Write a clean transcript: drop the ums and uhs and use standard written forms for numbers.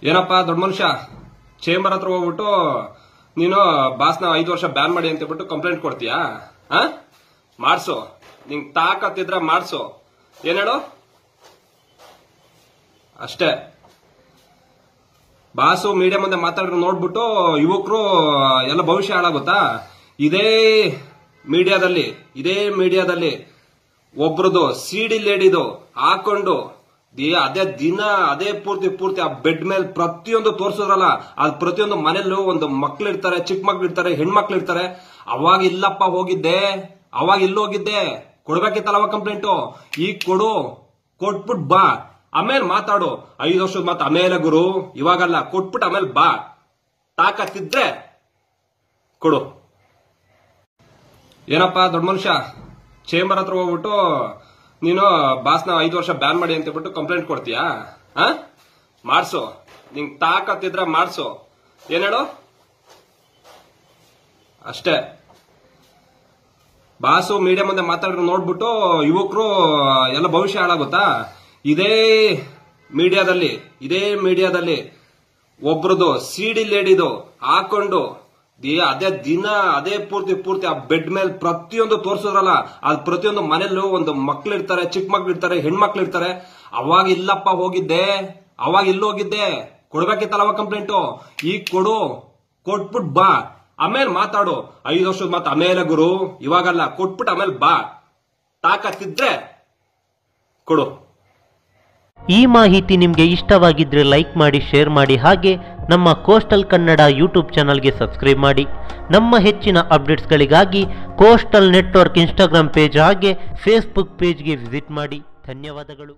ಏನಪ್ಪ ದೊಡ್ಡ ಮನುಷ್ಯ ಚೇಂಬರ್ ಹತ್ರ ಹೋಗ್ಬಿಟ್ಟು ನೀನು ಬಾಸ್ನ 5 ವರ್ಷ ಬ್ಯಾನ್ ಮಾಡಿ ಅಂತ ಹೇಳ್ಬಿಟ್ಟು ಕಂಪ್ಲೇಂಟ್ ಕೊಡ್ತೀಯಾ? ಮಾಡ್ಸು, ನಿಂಗ್ ತಾಕತ್ತಿದ್ರ ಮಾಡ್ಸು. ಏನ್ ಹೇಳು? ಅಷ್ಟೇ. ಬಾಸು ಮೀಡಿಯಾ ಮುಂದೆ ಮಾತಾಡಿದ್ರು ನೋಡ್ಬಿಟ್ಟು ಯುವಕರು ಎಲ್ಲ ಭವಿಷ್ಯ ಹಾಳಾಗುತ್ತಾ? ಇದೇ ಮೀಡಿಯಾದಲ್ಲಿ ಒಬ್ರದು ಸಿಡಿ ಲೇಡಿದು ಹಾಕೊಂಡು ಅದೇ ದಿನ ಅದೇ ಪೂರ್ತಿ ಆ ಬೆಡ್ ಮೇಲೆ ಪ್ರತಿಯೊಂದು ತೋರ್ಸಿದ್ರಲ್ಲ, ಅದ್ ಪ್ರತಿಯೊಂದು ಮನೆಯಲ್ಲೂ ಒಂದು ಮಕ್ಳಿರ್ತಾರೆ, ಚಿಕ್ಕ ಮಕ್ಳಿರ್ತಾರೆ, ಹೆಣ್ಮಕ್ಳಿರ್ತಾರೆ. ಅವಾಗ ಇಲ್ಲಪ್ಪ ಹೋಗಿದ್ದೆ, ಅವಾಗ ಹೋಗಿದ್ದೆ, ಕೊಡ್ಬೇಕಿತ್ತಲ್ಲ ಅವಾಗ ಕಂಪ್ಲೇಂಟು. ಈಗ ಕೊಟ್ಬಿಟ್ ಬಾ, ಆಮೇಲೆ ಮಾತಾಡು. 5 ವರ್ಷದ ಮಾತು ಆಮೇಲೆ ಗುರು, ಇವಾಗಲ್ಲ. ಕೊಟ್ಬಿಟ್ಟು ಆಮೇಲೆ ಬಾ, ತಾಕತ್ತಿದ್ರೆ ಕೊಡು. ಏನಪ್ಪ ದೊಡ್ಡ ಮನುಷ್ಯ ಚೇಂಬರ್ ಹತ್ರ ಹೋಗ್ಬಿಟ್ಟು ನೀನು ಬಾಸ್ನ 5 ವರ್ಷ ಬ್ಯಾನ್ ಮಾಡಿ ಅಂತ ಹೇಳ್ಬಿಟ್ಟು ಕಂಪ್ಲೇಂಟ್ ಕೊಡ್ತೀಯಾ? ಮಾಡ್ಸು, ನಿಂಗ್ ತಾಕತ್ತಿದ್ರ ಮಾಡ್ಸು. ಏನ್ ಹೇಳು? ಅಷ್ಟೇ. ಬಾಸು ಮೀಡಿಯಾ ಮುಂದೆ ಮಾತಾಡಿದ್ರು ನೋಡ್ಬಿಟ್ಟು ಯುವಕರು ಎಲ್ಲ ಭವಿಷ್ಯ ಹಾಳಾಗುತ್ತಾ? ಇದೇ ಮೀಡಿಯಾದಲ್ಲಿ ಒಬ್ರದು ಸಿಡಿ ಲೇಡಿದು ಹಾಕೊಂಡು ಅದೇ ದಿನ ಅದೇ ಪೂರ್ತಿ ಆ ಬೆಡ್ ಮೇಲೆ ಪ್ರತಿಯೊಂದು ತೋರ್ಸಿದ್ರಲ್ಲ, ಅದ್ ಪ್ರತಿಯೊಂದು ಮನೆಯಲ್ಲೂ ಒಂದು ಮಕ್ಳಿರ್ತಾರೆ, ಚಿಕ್ಕ ಮಕ್ಳಿರ್ತಾರೆ, ಹೆಣ್ಮಕ್ಳಿರ್ತಾರೆ. ಅವಾಗ ಇಲ್ಲಪ್ಪ ಹೋಗಿದ್ದೆ, ಅವಾಗ ಹೋಗಿದ್ದೆ, ಕೊಡ್ಬೇಕಿತ್ತಲ್ಲ ಅವಾಗ ಕಂಪ್ಲೇಂಟು. ಈಗ ಕೊಟ್ಬಿಟ್ ಬಾ, ಆಮೇಲೆ ಮಾತಾಡು. 5 ವರ್ಷದ ಮಾತು ಆಮೇಲೆ ಗುರು, ಇವಾಗಲ್ಲ. ಕೊಟ್ಬಿಟ್ಟು ಆಮೇಲೆ ಬಾ, ತಾಕತ್ತಿದ್ರೆ ಕೊಡು. ಈ ಮಾಹಿತಿ ನಿಮಗೆ ಇಷ್ಟವಾಗಿದ್ರೆ ಲೈಕ್ ಮಾಡಿ, ಶೇರ್ ಮಾಡಿ. ಹಾಗೆ ನಮ್ಮ ಕೋಸ್ಟಲ್ ಕನ್ನಡ ಯೂಟ್ಯೂಬ್ ಚಾನಲ್ಗೆ ಸಬ್ಸ್ಕ್ರೈಬ್ ಮಾಡಿ. ನಮ್ಮ ಹೆಚ್ಚಿನ ಅಪ್ಡೇಟ್ಸ್ಗಳಿಗಾಗಿ ಕೋಸ್ಟಲ್ ನೆಟ್ವರ್ಕ್ ಇನ್ಸ್ಟಾಗ್ರಾಮ್ ಪೇಜ್ ಹಾಗೆ ಫೇಸ್ಬುಕ್ ಪೇಜ್ಗೆ ವಿಸಿಟ್ ಮಾಡಿ. ಧನ್ಯವಾದಗಳು.